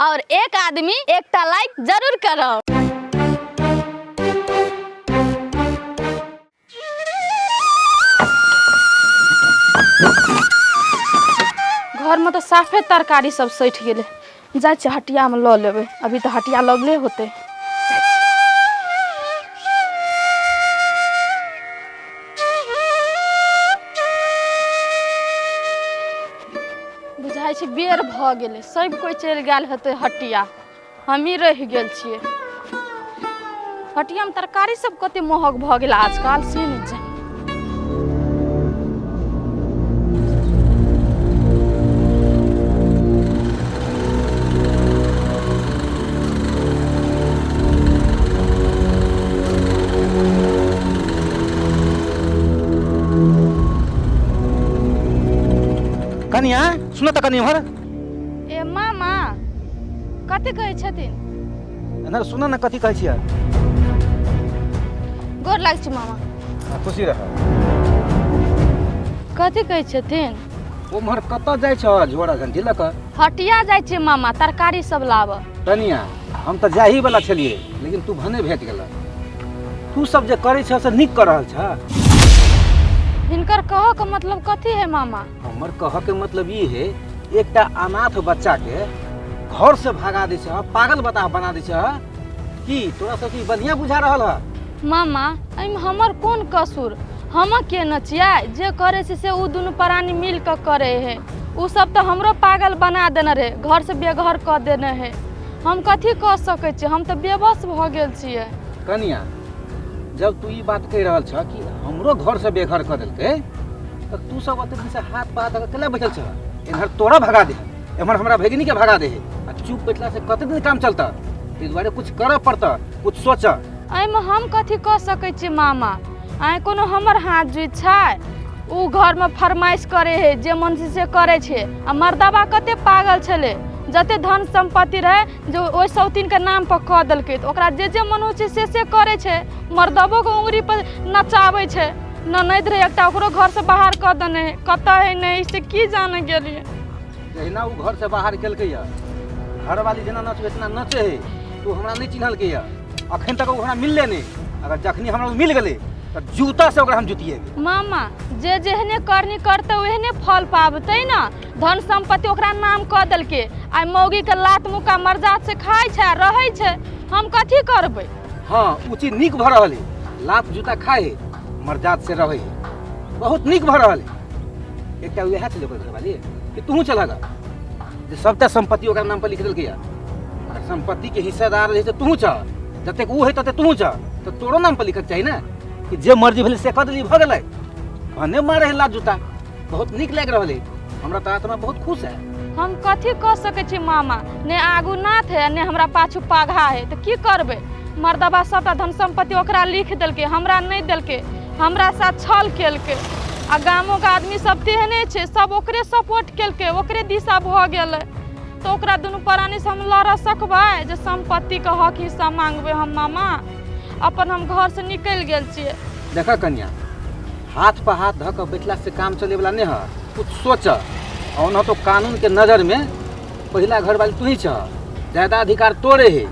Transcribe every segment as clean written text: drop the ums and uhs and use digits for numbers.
और एक आदमी एकटा लाइक जरूर करो। घर में तो साफे तरकारी सब सैठ गेले, जाय छै हटिया में ल लेबै। अभी तो हटिया लगले होते। बुझाई छै बेर भ गेले, सब कोई चलि गेल हेतै हटिया, हम ही रह गेल छियै। हटिया में तरकारी सब कते महग भ गेल आजकल से नहीं जाने। कनिया सुन त कनिया भर ए मामा कते कहै छथिन? एना सुन न कथी कहै छियै। गोर लाग छै मामा। खुशी रह। कथी कहै छथिन? ओम्हर कतऽ जाइ छ झोड़ा झंझी लऽ कऽ? हटिया जाइ छै मामा, तरकारी सब लाब। कनिया हम तऽ जाही वाला छलिए, लेकिन तू भने भेट गेल। तू सब जे करै छ से नीक कर रहल छ। हिनकर कह के मतलब कथी है मामा? हमर कह के मतलब ई है, एकटा अनाथ बच्चा के घर से भगा दै छ, पागल बना दै छ कि तोरा सब की बढ़िया बुझा रहल है? मामा एहिमे हमर कोन कसूर? हम के न छियै जे करे से उ दुनू प्राणी मिल के करे है। उ सब तो हमरो पागल बना देने रहे, घर से बेघर कर देने है। हम कथी कह सकै छी? हम तो बेबस भ गेल छियै। कनिया जब तू ई बात कह रहल छ कि हमरो घर से बेघर कर देलकै, त तू सब ओते दिन से हाथ पात अकेला बैठल छ। इधर तोरा भगा दे, एमहर हमरा भगिनी के भगा दे। आ चुप बैठला से कते दिन काम चलता? तै दुआरे कुछ करे पड़ता, कुछ सोच। एहिमे हम कथी कह सकै छी मामा? आइ कोनो हमर हाथ जुई छै? उ घर में फरमाइश करे है, जे मन से करे छै। आ मर्दाबा कते पागल छले, जते धन संपत्ति रहे जो ओइ सौतीन के नाम पर क देलकै, त ओकरा जे मन हो छै से करे छै। मर्दबो के उंगली पर नचाबै छै। ननद रहे एकटा, ओकरो घर से बाहर क देने है। कतऽ है नहीं से की जाने गेलिए। जहिना उ घर से बाहर केलकै या, घर वाली जेना नचबे इतना नचे है, तू हमरा नहीं चिन्हलकै या। अखन तक ओकरा मिलले नहीं। अगर जखनी हमरा मिल गेलै त जूता से ओकरा हम जुतिएबै। मामा जे जेहने करनी करते ओहने फल पाबतै ना। धन संपत्ति ओकरा नाम क देलकै, आइ मौगी के लात मुका मर्जात से खाइ छै, रहै छै। हम कथी करबै? हाँ उ चीज नीक भ रहल है, लात जूता खाए है, मर्जात से रहे है, बहुत नीक भ रहल है। एकटा उहे छलै ओकर घरवाली कि तू चला गा जे सबटा संपत्ति ओकरा नाम पर लिख देलकै या। संपत्ति के हिस्सेदार रहे से तू छ, जतेक उ है तते तू छ, तो तोरो नाम पर लिखक चाहिए ना कि जे मर्जी भेलै से क देली, भ गेलै। भने मारे है लात जूता, बहुत नीक लाग रहल है। हमरा त आत्मा बहुत खुश है। हम कथी कह सकै छी मामा? ने आगू नाथ है ने हमरा पाछू पाघा है, तो की करबै? मर्दबा सबटा धन संपत्ति ओकरा लिख देलकै, हमरा नहीं देलकै। हमरा साथ छल केलकै। आ गामो के आदमी सब तेहने छै, सब ओकरे सपोर्ट केलकै, ओकरे दिशा भ गेलै। तो ओकरा दुनू प्राणी से हम लड़ सकबै जे संपत्ति के हक हिस्सा मांगबै हम मामा? अपन हम घर से निकल गेल छियै। देखा कन्या, हाथ पर हाथ धऽ कऽ बैठला से काम चले वाला नहीं है। कुछ सोच। और न तो कानून के नजर में पहिला घर वाली तू ही छ, ज्यादा अधिकार तोरे है।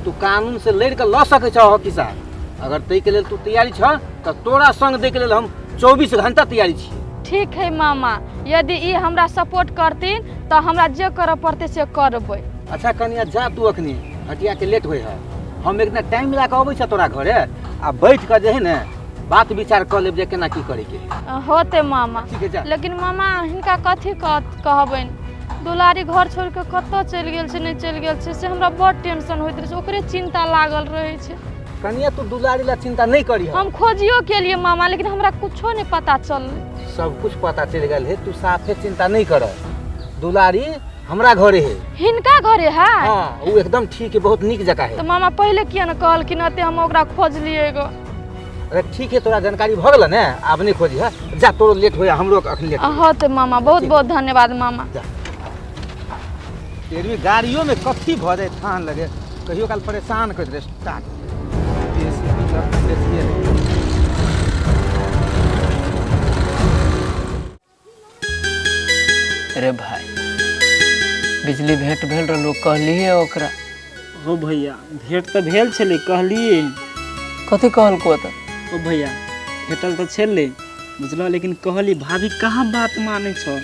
तू कानून से लड़ के ल सकै छ हक हिस्सा। अगर तै के लेल तू तैयारी छ त तोरा संग दे के लेल हम 24 घंटा तैयारी छी। ठीक है मामा, यदि ई हमरा सपोर्ट करथिन तो हमरा जे करे पड़ते से करबै। अच्छा कन्या जा तू अखनी, हटिया के लेट होय है। हम एक दिन टाइम मिला के अबै छ तोरा घरे, आ बैठ के जे है ना बात विचार कर लेब जे केना की करे के। होते मामा। ठीक है जा। लेकिन मामा हिनका कथी कहबैन? दुलारी घर छोड़ के कतऽ चलि गेल छै, नहीं चलि गेल छै, से हमरा बड़ टेंशन होइत रहे छै। ओकरे चिंता लागल रहे छै। कन्या तू दुलारी ला चिंता नहीं करी। हम खोजियो के लिए मामा, लेकिन हमरा कुछो नहीं पता चललै। सब कुछ पता चल गल है, तू साफे चिंता नहीं कर। दुलारी हमरा घरे है। हिनका घरे है? हाँ वो एकदम ठीक है, बहुत नीक जगह है। तो मामा पहले किया न कहलखिन, अते हम ओकरा खोज लिए गो। अरे ठीक है, तोरा जानकारी भ गेल ना, आब नहीं खोजी है। जा तोरो लेट होया, हमरो अखन लेट। हाँ तो मामा बहुत बहुत धन्यवाद मामा। जा तेरी गाड़ियों में कथी भ जाए थान लगे, कहियो काल परेशान कर दे। स्टार्ट अरे भाई बिजली भेंट भेल रहलो कहलिए ओकरा हो भैया भेंट तो भेल छलै कहलिए कथी कहलको त ओ भैया भेटल तो छलै बुझल लेकिन कहली भाभी कहाँ बात मानै छ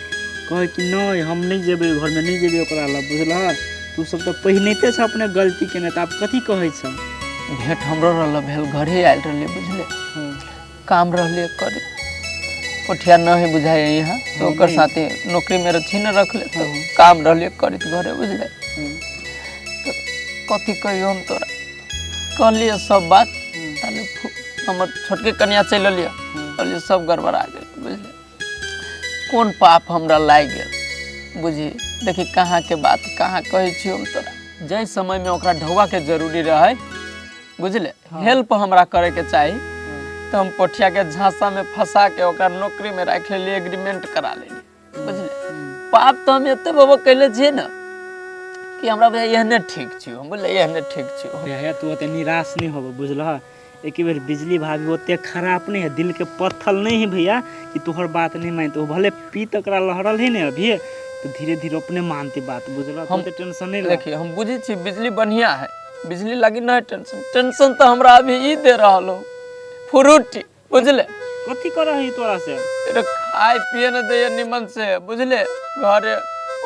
कहे कि नहीं हम नहीं जेबै घर में नहीं जेबै ओकरा लग बुझल तू सब तो पहिनते छ अपने गलती के त आप कथी कहै छ भेंट हमरो रहल भेल घरे आयल रहले बुझले काम रहले करे पोठिया नहीं बुझाए यहाँ तो ओकर साथे नौकरी में छीन रख ले तो काम रहले करे घरे बुझले तो कथी कहियो हम तोरा कहलिए सब बात ताले हमर छोटके कन्या चल लिया कहलिए सब गड़बड़ा गेल बुझले कौन पाप हमरा लाग गेल बुझी देखी कहाँ के बात कहाँ कहे छी हम तोरा जय समय में ओकरा ढौआ के जरूरी रहे बुझले हेल्प हमरा करे के चाहिए तो हम पोठिया के झांसा में फंसा के ओकरा नौकरी में रख ले एग्रीमेंट करा लेली बुझले पाप तो हम एते बाबा कैले छिए ना कि हमरा भैया एहने ठीक छी हम बोले एहने ठीक छी भैया तू ओते निराश नहीं होबो बुझल एक बेर बिजली भाभी ओते खराब नहीं है दिल के पत्थर नहीं है भैया कि तोहर बात नहीं मानते हो भले पी तकरा लहरल है ना अभी तो धीरे धीरे अपने मानते बात बुझल हम तो टेंशन नहीं देखिए हम बुझी छी बिजली बढ़िया है बिजली लगी ना टेंशन टेंशन तो हमरा अभी ई दे रहल हो फ्रूटी बुझले कथी कर रही तोरा से अरे खाए पिए न दे निमन से बुझले घरे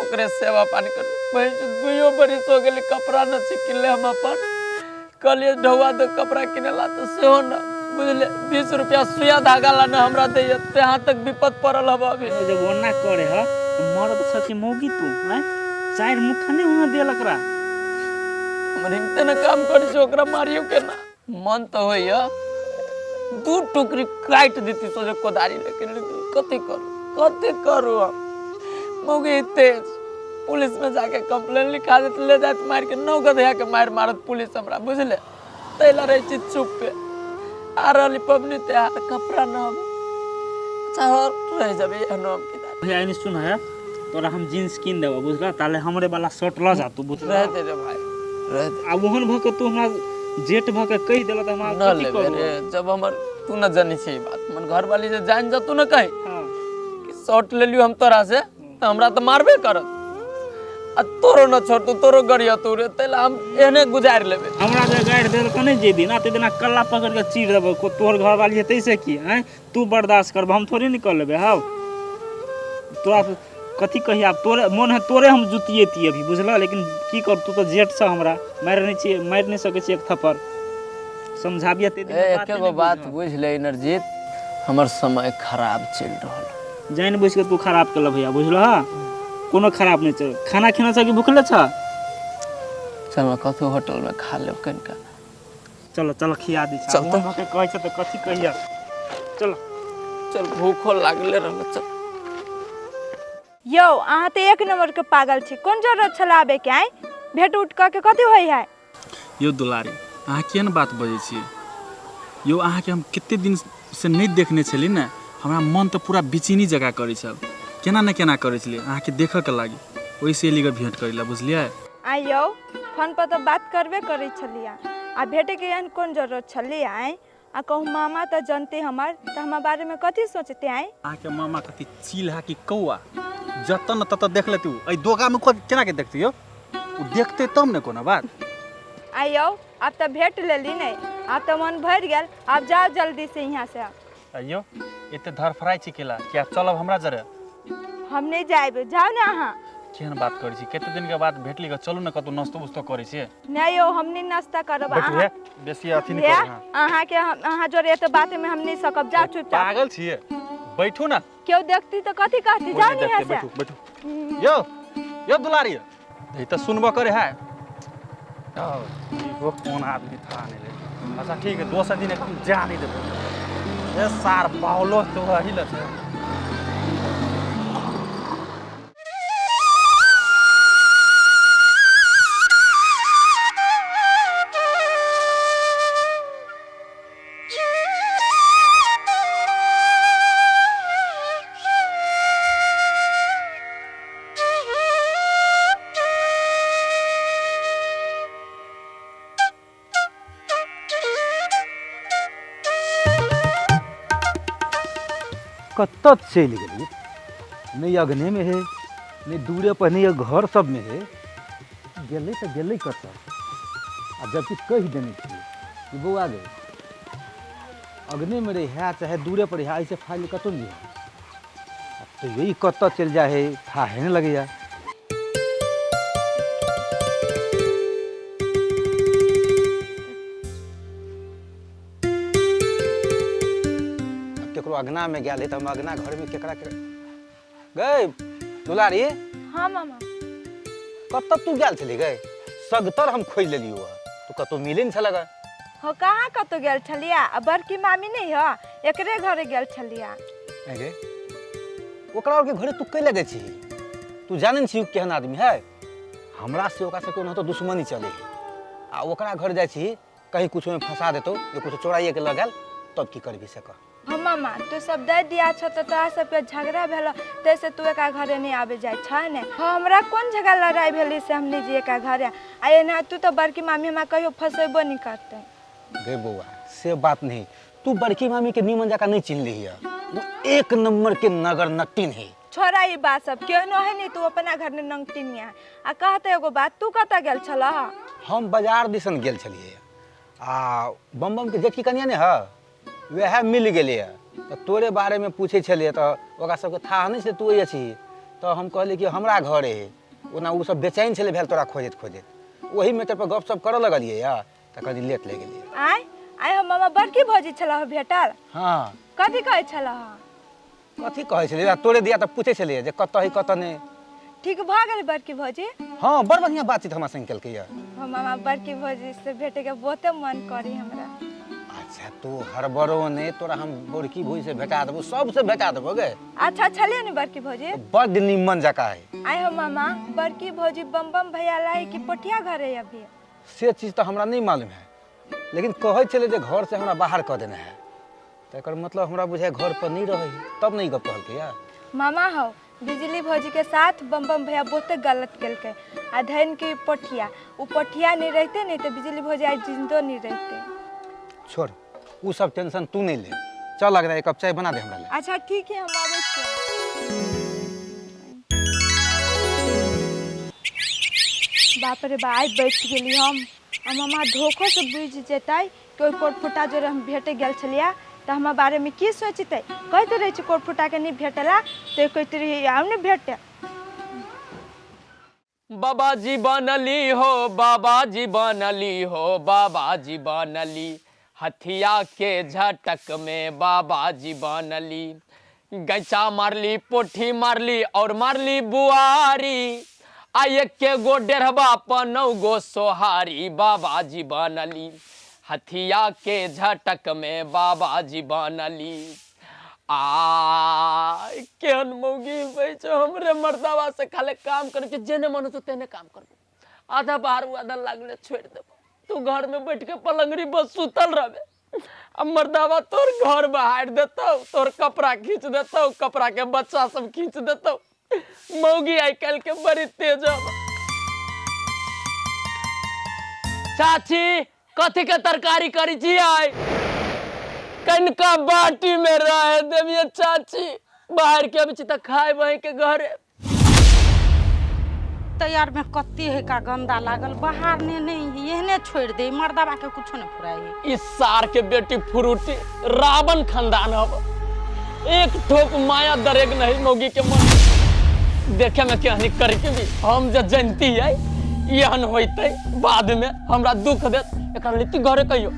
ओकरे सेवा पानी कर वही दुइयो बरिस हो गेली कपड़ा न छिकिले हम अपन कहलिए ढौआ तो कपड़ा किने ला तो सेहो न बुझले 20 रुपया सुइया धागा ला न हमरा दे यहाँ तक विपद पड़ल हब अभी जब ओना करे ह मरद सची मौगी तू हैं चार मुठा नहीं होना देलक रा हमर हिम्मते न काम करी छ ओकरा मारियो के ना मन तो होइया दू टुकड़ी काट देती सोचे कोदारी लेकिन कथी करू मौगी तेज पुलिस में जाके कंप्लेन लिखा देते ले जाते मार के 9 गधया के मारत पुलिस हमरा बुझले तैला रही चीज चुप पे आ रही पबनी त्योहार कपड़ा न चाहर रह जाबे हनम की भैया इने सुन है तोरा हम जींस किन देबो बुझला ताले हमरे वाला शर्ट ल जा तू बुझला रह दे रे भाई रह दे आ ओहन भ के तू हमरा जेठ भ के कह देला त हम न लेबे रे जब हमर तू न जानी छी बात मन घर वाली जे जान जा तू न कहि हां कि शर्ट ले लियो हम तोरा से त हमरा त मारबे करत आ तोरो न छोड़ तू तोरो गरिया तू रे तैला हम एहने गुजार लेबे हमरा जे गाड़ देल कने जे दिन आते दिन कल्ला पकड़ के चीर देबो को तोहर घर वाली है तैसे की हैं तू बर्दाश्त करब हम थोड़ी निकल लेबे हां तोरा कथी कही आप तोरे मन है तोरे हम जुतिएती अभी बुझला लेकिन की कर तू तो जेठ से हमरा मार नहीं सके छी एक थप्पड़ समझाबिया ते एक एगो बात बुझ ले नरजीत हमर समय खराब चल रहल जान बुझ के तू खराब कर भैया बुझला कोनो खराब नहीं चल खाना खाना से कि भूखले छ चल मैं कथु होटल में खा लेब कनिका चलो चलो खिया दी चल तो के कहै छ त कथी कहिया चलो चल भूखो लागले रहल चल यौ अहाँ तो एक नंबर के पागल छी कोन जरूरत छलाबे के आइ भेट उठ क के कथी होई है यो दुलारी अहाँ केहन बात बजै छियै यो अहाँ के हम कते दिन से नहीं देखने छली ने हमरा मन तो पूरा बेचैनी जगह करै छल केना न केना करै छली अहाँ के देखऽ के लागि ओहि से एली भेंट करै ला बुझलियै आइ यौ फोन पर तो बात करबे करै छलिया आ भेटे के एहन कोन जरूरत छली आइ आ कहूँ मामा तो जानते हमार तो हमार बारे में कथी सोचते आइ अहाँ के मामा कथी चील है कि कौआ जतन तत देख लेतू ए दोगा में खुद केना के देखती हो उ देखते तब न कोनो बात आइ यौ आप तो भेट लेली नहीं आप तो मन भर गेल आप जाओ जल्दी से यहाँ से अइयो एते धरफराई छी केला क्या चलब हमरा जरे हम नहीं जाएब जाओ ना अहाँ केहन बात करै छी कते दिन के बाद भेटली के चलू न कतौ नास्तो उस्तो करै छी नहीं यौ हम नहीं नाश्ता करब बैठू हे बेसी अथी नहीं कर अहाँ के अहाँ जोरे तो बात में हम नहीं सकब जाओ चुपचाप पागल छिए बैठू ना क्यों देखती तो कथी कहती जाओ नहीं यहाँ से बैठू बैठू यो दुलारी ई त सुनबो करे है वो कौन आदमी था नहीं ले अच्छा ठीक है दोसर दिन एकदम जा नहीं देबो ए सार पावलो तो रही ल कत्त चलि गेलिए नहीं अगने में है नहीं दूरे पर नहीं घर सब में है गेले तो गेले कत अब जबकि कह देने चाहिए कि बउआ गए अग्नि में रहा चाहे दूरे पर रहा ऐसे फाइल कतौ नहीं है तो यही कत चल जाए है था है नहीं लगे केकरो अगना में गया तो हम अगना घर में केकरा गए दुलारी। हाँ मामा। कब तू गया चली गए सगतर हम खोज लेली हुआ तो कतो मिले नहीं छलगा हो कहाँ कतो गेल छलिया आ बड़की मामी नहीं हो एकरे घरे गेल छलिया। अरे ओकरा और के घरे तू कैले गई छी तू जाने छी केहन आदमी है हमरा से ओकरा से कोनो तो दुश्मनी चले आ ओकरा घर जाय छी कहीं कुछ में फंसा देतो या कुछ चोराइए के लगल तब की करबी से कह। हाँ मामा तू सब दे दिया छ तो तोरा सबके झगड़ा भेल तैसे तू एका घरे नहीं आबे जाय छ ने हमरा कौन जगह लड़ाई भेली से हम नहीं जी एका घरे आ एना तू तो बड़की मामी हमरा कहियो फसेबो नहीं करते। गे बउआ से बात नहीं तू बड़की मामी के नीमन जका नहीं चिन्ह ली है वो एक नंबर के नगर नट्टिन है। छोरा ई बात सब केहनो है नहीं तू अपना घर में नंगटिनिया आ कहते एगो बात तू कत गेल छल। हम बाजार दिसन गेल छलिए आ बम बम के जेठी कनिया ने है वह मिल गए तो तोरे बारे में पूछे छलिए तो ओकरा सबके था नहीं से तू छी तो हम कहली कि हमरा घर है ओना उ सब बेचैन छले भेल तोरा खोजत खोजत वही मैटर पर गप सप करे लगलिए या तो कनी लेट ले गेलिए। आय आय हम मामा बड़की भौजी छल भेटल। हां कथी कहै छल कथी कहै छलिए तोरे दिया तो पूछे छलिए जे कत है कत ने ठीक भ गेल बड़की भौजी। हां बड़ बढ़िया बातचीत हमरा संग केलकै या हम मामा बड़की भौजी से भेटे के बहुते मन करी हमरा। अच्छा तू हरबरो ने तोरा हम बड़की भौजी से भेटा देबो सबसे भेटा देबो गे। अच्छा छलिए ने बड़की भौजी बड़ निमन जका है। आय हो मामा बड़की भौजी बम बम भैया लाई कि पोठिया घरे अभी से चीज तो हमरा नहीं मालूम है लेकिन कहै छले जे घर से हमरा बाहर कर देना है तो एकर मतलब हमरा बुझाय घर पर नहीं रहे तब नहीं गप कहलकै या। मामा हो बिजली भौजी के साथ बम बम भैया बहुते गलत केलकै आ धन की पोठिया उ पोठिया नहीं रहते नहीं तो बिजली भौजी आज जिंदो नहीं रहते। छोड़ उ सब टेंशन तू नहीं ले चल लग रहा है एक कप चाय बना दे हमरा ले। अच्छा ठीक है हम आबै छी। बाप रे बा आज बैठ गेली हम आ मामा धोखो से बुझ जेतै कोई कोटफुटा जो हम भेटे गेल छलिया तो हमारे बारे में की सोचते कहते रहे छी कोटफुटा के नहीं भेटला तो कहते रही हम नहीं भेटे। बाबा जी बनली हो बाबा जी बनली हो बाबा जी बनली हथिया के झटक में बाबा जी बनली गैचा मारली पोठी मारली और मारली बुआरी आ एक के गो डेढ़बा पर 9 गो सोहारी बाबा जी बनली हथिया के झटक में बाबा जी बनली। केहन मौगी बैठ हमरे मर्दावा से खाले काम करे के जेने मन तो तेने काम करबो आधा बाहर आधा लागले छोड़ देबो तू घर में बैठ के पलंगरी बस सुतल रहबे अब मर्दावा तोर घर बाहर देतो तोर कपड़ा खींच देतो कपड़ा के बच्चा सब खींच देतो मौगी आई कल के बड़ी तेज हो। चाची कथी के तरकारी करी छी आई कनका बाटी में रह देविए चाची बाहर के अभी त खाए वहीं के घरे तैयार में कत्ती है का गंदा लागल बाहर ने नहीं यहने छोड़ दे मर्दाबा के कुछ न फुराई। इस सार के बेटी फ्रूटी रावण खानदान हब एक ठोप माया दरेग नहीं मौगी के मन देखे में क्या नहीं करके भी हम जो जानती है यहन होते बाद में हमरा दुख देत एकर लेती घरे कहियो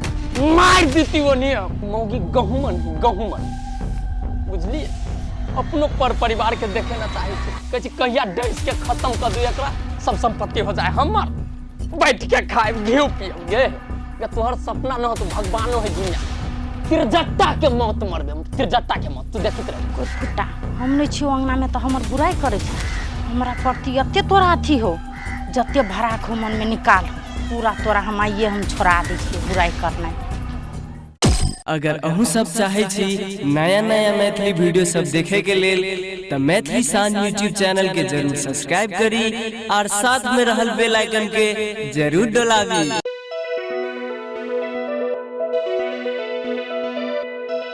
मार देती वो नहीं मौगी गहुमन बुझलिए अपनो पर परिवार के देखे ना चाहे कहे कहिया डैस के खत्म कर दो एकरा सब संपत्ति हो जाए हमर बैठ के खाए घी पियेंगे ये तोहर सपना न हो तो भगवानो है दुनिया तिरजट्टा के मौत मरबे तिरजट्टा के मौत तू देखत रह कोई फुटा हम नहीं छी अंगना में तो हमर बुराई करे छी हमरा प्रति अत्ते तोरा अथी हो जत्ते भराक हो मन में निकाल पूरा तोरा हम आइए हम छोड़ा दै छी बुराई करना। अगर अहू सब चाहे छी नया नया मैथिली वीडियो सब देखे के लेल तो मैथिली शान यूट्यूब चैनल के जरूर सब्सक्राइब करी और साथ में रहल बेल आइकन के जरूर दबावी।